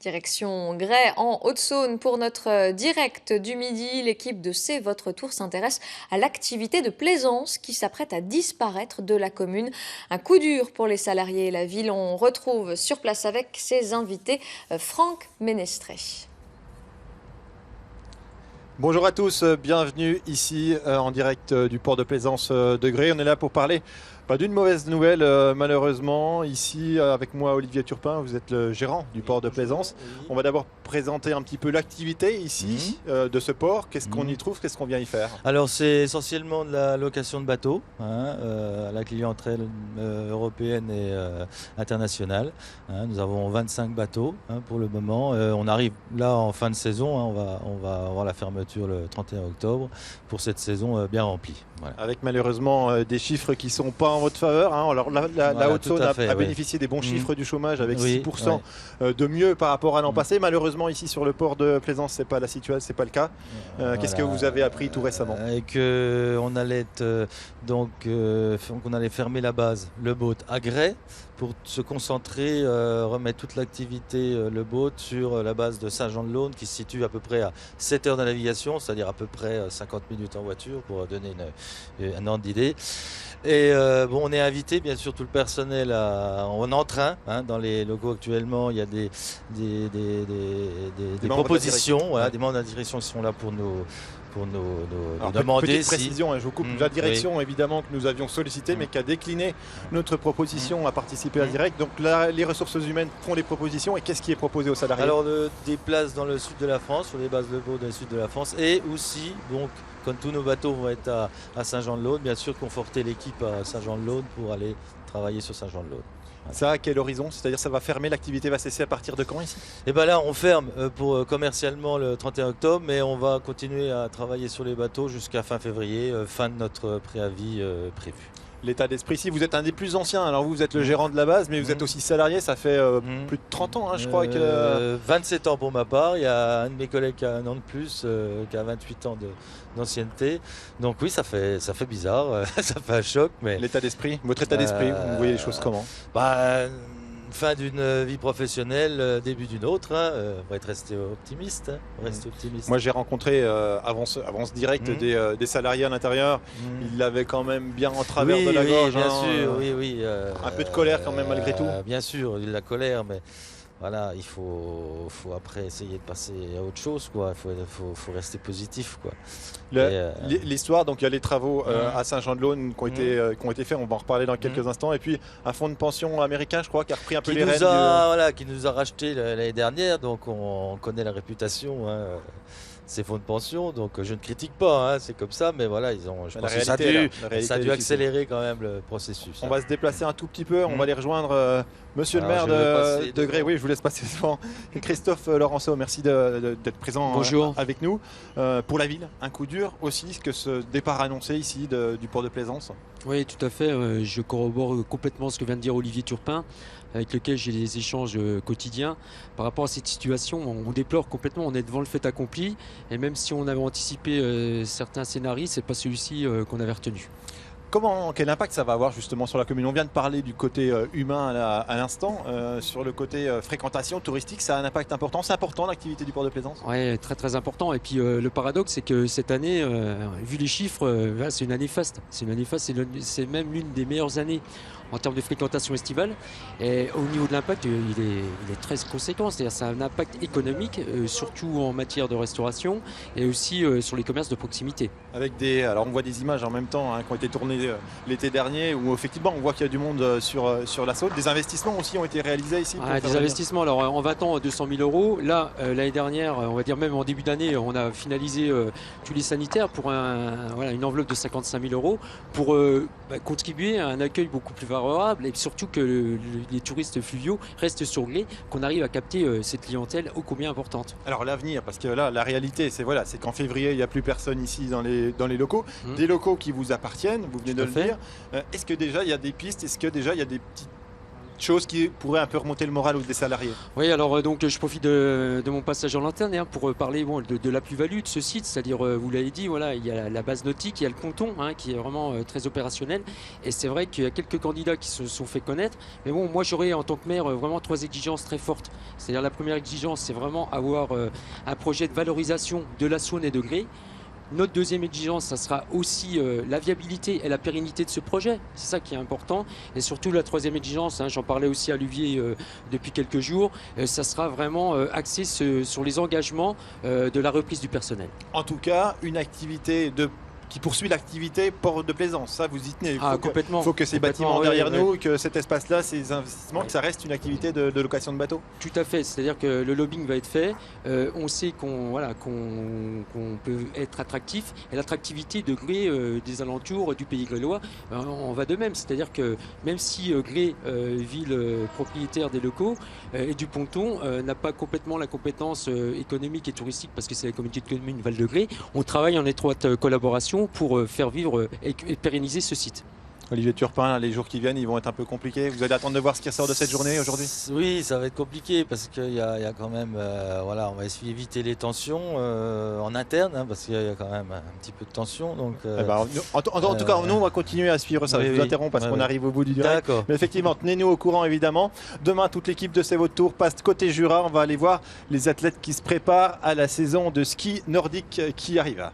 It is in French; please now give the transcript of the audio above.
Direction Gray en Haute-Saône pour notre direct du midi. L'équipe de C'est votre tour s'intéresse à l'activité de plaisance qui s'apprête à disparaître de la commune. Un coup dur pour les salariés et la ville. On retrouve sur place avec ses invités Franck Ménestré. Bonjour à tous, bienvenue ici en direct du port de plaisance de Gray. On est là pour parler d'une mauvaise nouvelle malheureusement. Ici avec moi Olivier Turpin, vous êtes le gérant du port de plaisance. On va d'abord présenter un petit peu l'activité ici de ce port. Qu'est-ce qu'on y trouve, qu'est-ce qu'on vient y faire? Alors c'est essentiellement de la location de bateaux à la clientèle européenne et internationale. Nous avons 25 bateaux pour le moment. On arrive là en fin de saison, on va avoir la fermeture le 31 octobre pour cette saison bien remplie. Voilà. Avec malheureusement des chiffres qui ne sont pas en votre faveur. Alors la Haute-Saône a bénéficié des bons chiffres du chômage avec 6% de mieux par rapport à l'an passé. Malheureusement ici sur le port de Plaisance, c'est pas la situation, c'est pas le cas. Qu'est-ce que vous avez appris tout récemment? On allait on allait fermer la base, le boat à Gray, pour se concentrer, remettre toute l'activité, le boat, sur la base de Saint-Jean-de-Laune qui se situe à peu près à 7 heures de navigation, c'est-à-dire à peu près 50 minutes en voiture pour donner un ordre d'idée. Et on est invité, bien sûr, tout le personnel en entrain. Dans les locaux actuellement, il y a des propositions, des membres de la direction qui sont là pour nous demander. Petite précision, je vous coupe. La direction, évidemment, que nous avions sollicité, mais qui a décliné notre proposition à participer à direct. Donc là, les ressources humaines font les propositions. Et qu'est-ce qui est proposé aux salariés? Alors, des places dans le sud de la France, sur les bases de boat dans le sud de la France, et aussi, donc, comme tous nos bateaux vont être à Saint-Jean-de-Laune, bien sûr, conforter l'équipe à Saint-Jean-de-Laune pour aller travailler sur Saint-Jean-de-Laune. Ça, à quel horizon? C'est-à-dire ça va fermer, l'activité va cesser à partir de quand ici? Et bien là, on ferme commercialement le 31 octobre, mais on va continuer à travailler sur les bateaux jusqu'à fin février, fin de notre préavis prévu. L'état d'esprit ici, vous êtes un des plus anciens, alors vous êtes le gérant de la base, mais vous êtes aussi salarié, ça fait plus de 30 ans, je crois. 27 ans pour ma part, il y a un de mes collègues qui a un an de plus, qui a 28 ans d'ancienneté. Donc oui, ça fait bizarre, ça fait un choc. Mais l'état d'esprit, votre état d'esprit, vous voyez les choses comment? Fin d'une vie professionnelle, début d'une autre. On va rester optimiste. Moi, j'ai rencontré avant ce direct des salariés à l'intérieur. Ils l'avaient quand même bien en travers de la gorge. Bien sûr, oui. Un peu de colère quand même malgré tout. Bien sûr, la colère, mais voilà, il faut après essayer de passer à autre chose, quoi. Il faut rester positif, quoi. L'histoire, donc il y a les travaux à Saint-Jean-de-Laune qui ont été faits, on va en reparler dans quelques instants, et puis un fonds de pension américain, je crois, qui a repris un peu les rênes. Qui nous a racheté l'année dernière, donc on connaît la réputation. Ces fonds de pension, donc je ne critique pas, c'est comme ça, mais voilà, je pense que ça a dû accélérer quand même le processus. On va se déplacer un tout petit peu, on va aller rejoindre monsieur le maire de Gray. Oui, je vous laisse passer devant. Christophe Laurenceau, merci d'être présent avec nous. Pour la ville, un coup dur aussi, que ce départ annoncé ici du port de Plaisance. Oui, tout à fait. Je corrobore complètement ce que vient de dire Olivier Turpin, avec lequel j'ai des échanges quotidiens. Par rapport à cette situation, on déplore complètement, on est devant le fait accompli. Et même si on avait anticipé certains scénarios, ce n'est pas celui-ci qu'on avait retenu. Quel impact ça va avoir justement sur la commune? On vient de parler du côté humain à l'instant, sur le côté fréquentation touristique, ça a un impact important. C'est important l'activité du port de Plaisance? Oui, très très important. Et puis le paradoxe, c'est que cette année, vu les chiffres, c'est une année faste. C'est même l'une des meilleures années en termes de fréquentation estivale. Et au niveau de l'impact, il est très conséquent. C'est-à-dire ça a un impact économique, surtout en matière de restauration et aussi sur les commerces de proximité. Alors on voit des images en même temps qui ont été tournées l'été dernier où effectivement on voit qu'il y a du monde sur la Saône. Des investissements aussi ont été réalisés ici des investissements, alors en 20 ans 200 000 euros. Là l'année dernière, on va dire même en début d'année, on a finalisé tous les sanitaires pour une enveloppe de 55 000 euros pour contribuer à un accueil beaucoup plus favorable et surtout que les touristes fluviaux restent sur Gray, qu'on arrive à capter cette clientèle ô combien importante. Alors l'avenir, parce que là la réalité c'est qu'en février il n'y a plus personne ici dans les locaux, des locaux qui vous appartiennent, vous venez de le dire. Est-ce que déjà il y a des pistes, est-ce que déjà il y a des petits choses qui pourraient un peu remonter le moral des salariés. Oui, alors donc je profite de mon passage en interne pour parler de la plus-value de ce site, c'est-à-dire, vous l'avez dit, voilà, il y a la base nautique, il y a le ponton qui est vraiment très opérationnel. Et c'est vrai qu'il y a quelques candidats qui se sont fait connaître. Mais bon, moi j'aurais en tant que maire vraiment 3 exigences très fortes. C'est-à-dire la première exigence, c'est vraiment avoir un projet de valorisation de la Saône et de Gré. Notre deuxième exigence, ça sera aussi la viabilité et la pérennité de ce projet. C'est ça qui est important. Et surtout la troisième exigence, j'en parlais aussi à Luvier depuis quelques jours, ça sera vraiment axé sur les engagements de la reprise du personnel. En tout cas, une activité qui poursuit l'activité port de plaisance. Ça, vous y tenez. Il faut que ces bâtiments derrière nous, que cet espace-là, ces investissements, que ça reste une activité de location de bateaux. Tout à fait. C'est-à-dire que le lobbying va être fait. On sait qu'on peut être attractif. Et l'attractivité de Gré, des alentours du pays grélois, on va de même. C'est-à-dire que même si Gré, ville propriétaire des locaux et du ponton, n'a pas complètement la compétence économique et touristique, parce que c'est la communauté de communes Val de Gré, on travaille en étroite collaboration pour faire vivre et pérenniser ce site. Olivier Turpin, les jours qui viennent, ils vont être un peu compliqués. Vous allez attendre de voir ce qui ressort de cette journée aujourd'hui? Oui, ça va être compliqué parce qu'il y a quand même, on va essayer d'éviter les tensions en interne, parce qu'il y a quand même un petit peu de tension. Donc, en tout cas, nous, on va continuer à suivre ça. Je vous interromps parce qu'on arrive au bout du direct. Mais effectivement, tenez-nous au courant, évidemment. Demain, toute l'équipe de C'est votre tour passe côté Jura. On va aller voir les athlètes qui se préparent à la saison de ski nordique qui arrive.